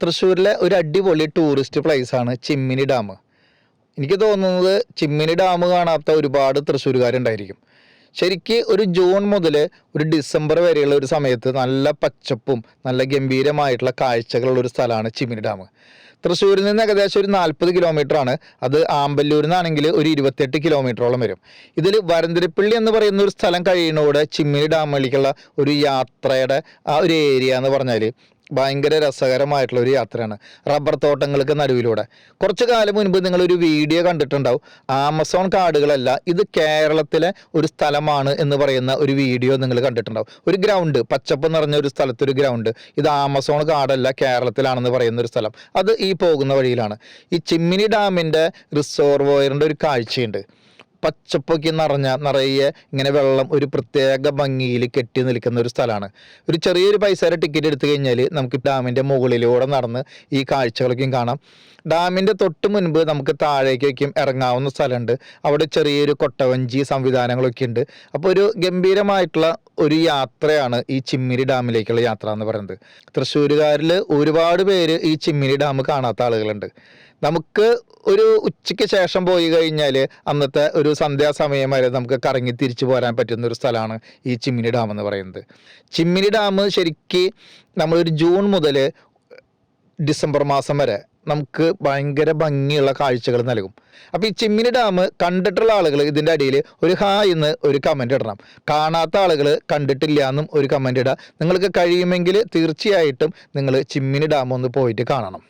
തൃശ്ശൂരിലെ ഒരു അടിപൊളി ടൂറിസ്റ്റ് പ്ലേസാണ് ചിമ്മിനി ഡാം. എനിക്ക് തോന്നുന്നത് ചിമ്മിനി ഡാം കാണാത്ത ഒരുപാട് തൃശ്ശൂരുകാരുണ്ടായിരിക്കും. ശരിക്ക് ഒരു ജൂൺ മുതൽ ഒരു ഡിസംബർ വരെയുള്ള ഒരു സമയത്ത് നല്ല പച്ചപ്പും നല്ല ഗംഭീരമായിട്ടുള്ള കാഴ്ചകളുള്ള ഒരു സ്ഥലമാണ് ചിമ്മിനി ഡാം. തൃശ്ശൂരിൽ നിന്ന് ഏകദേശം ഒരു 40 കിലോമീറ്റർ ആണ്. അത് ആമ്പല്ലൂരിൽ നിന്നാണെങ്കിൽ ഒരു 28 കിലോമീറ്ററോളം വരും. ഇതിൽ വരന്തരപ്പള്ളി എന്ന് പറയുന്ന ഒരു സ്ഥലം കഴിയുന്നതോടെ ചിമ്മിനി ഡാമിലേക്കുള്ള ഒരു യാത്രയുടെ ആ ഒരു ഏരിയ എന്ന് പറഞ്ഞാൽ ഭയങ്കര രസകരമായിട്ടുള്ള ഒരു യാത്രയാണ്. റബ്ബർ തോട്ടങ്ങൾക്ക് നടുവിലൂടെ. കുറച്ചു കാലം മുൻപ് നിങ്ങളൊരു വീഡിയോ കണ്ടിട്ടുണ്ടാവും. ആമസോൺ കാടുകളല്ല, ഇത് കേരളത്തിലെ ഒരു സ്ഥലമാണ് എന്ന് പറയുന്ന ഒരു വീഡിയോ നിങ്ങൾ കണ്ടിട്ടുണ്ടാവും. ഒരു ഗ്രൗണ്ട്, പച്ചപ്പ് നിറഞ്ഞ ഒരു സ്ഥലത്തൊരു ഗ്രൗണ്ട്. ഇത് ആമസോൺ കാടല്ല, കേരളത്തിലാണെന്ന് പറയുന്ന ഒരു സ്ഥലം. അത് ഈ പോകുന്ന വഴിയിലാണ്. ഈ ചിമ്മിനി ഡാമിൻ്റെ റിസർവോയറിൻ്റെ ഒരു കാഴ്ചയുണ്ട്. പച്ചപ്പൊക്കെ നിറയെ ഇങ്ങനെ വെള്ളം ഒരു പ്രത്യേക ഭംഗിയിൽ കെട്ടി നിൽക്കുന്ന ഒരു സ്ഥലമാണ്. ഒരു ചെറിയൊരു പൈസയുടെ ടിക്കറ്റ് എടുത്തു കഴിഞ്ഞാൽ നമുക്ക് ഡാമിൻ്റെ മുകളിലൂടെ നടന്ന് ഈ കാഴ്ചകളൊക്കെയും കാണാം. ഡാമിൻ്റെ തൊട്ട് മുൻപ് നമുക്ക് താഴേക്കൊക്കെയും ഇറങ്ങാവുന്ന സ്ഥലമുണ്ട്. അവിടെ ചെറിയൊരു കൊട്ടവഞ്ചി സംവിധാനങ്ങളൊക്കെ ഉണ്ട്. അപ്പോൾ ഒരു ഗംഭീരമായിട്ടുള്ള ഒരു യാത്രയാണ് ഈ ചിമ്മിനി ഡാമിലേക്കുള്ള യാത്ര എന്ന് പറയുന്നത്. തൃശ്ശൂരുകാരിൽ ഒരുപാട് പേര് ഈ ചിമ്മിനി ഡാം കാണാത്ത ആളുകളുണ്ട്. നമുക്ക് ഒരു ഉച്ചയ്ക്ക് ശേഷം പോയി കഴിഞ്ഞാൽ അന്നത്തെ ഒരു സന്ധ്യാസമയം വരെ നമുക്ക് കറങ്ങി തിരിച്ചു പോരാൻ പറ്റുന്ന ഒരു സ്ഥലമാണ് ഈ ചിമ്മിനി ഡാം എന്ന് പറയുന്നത്. ചിമ്മിനി ഡാം ശരിക്ക് നമ്മളൊരു ജൂൺ മുതൽ ഡിസംബർ മാസം വരെ നമുക്ക് ഭയങ്കര ഭംഗിയുള്ള കാഴ്ചകൾ നൽകും. അപ്പോൾ ഈ ചിമ്മിനി ഡാം കണ്ടിട്ടുള്ള ആളുകൾ ഇതിൻ്റെ അടിയിൽ ഒരു ഹായ് എന്ന് ഒരു കമൻ്റ് ഇടണം. കാണാത്ത ആളുകൾ കണ്ടിട്ടില്ല എന്നും ഒരു കമൻ്റ് ഇടുക. നിങ്ങൾക്ക് കഴിയുമെങ്കിൽ തീർച്ചയായിട്ടും നിങ്ങൾ ചിമ്മിനി ഡാം ഒന്ന് പോയിട്ട് കാണണം.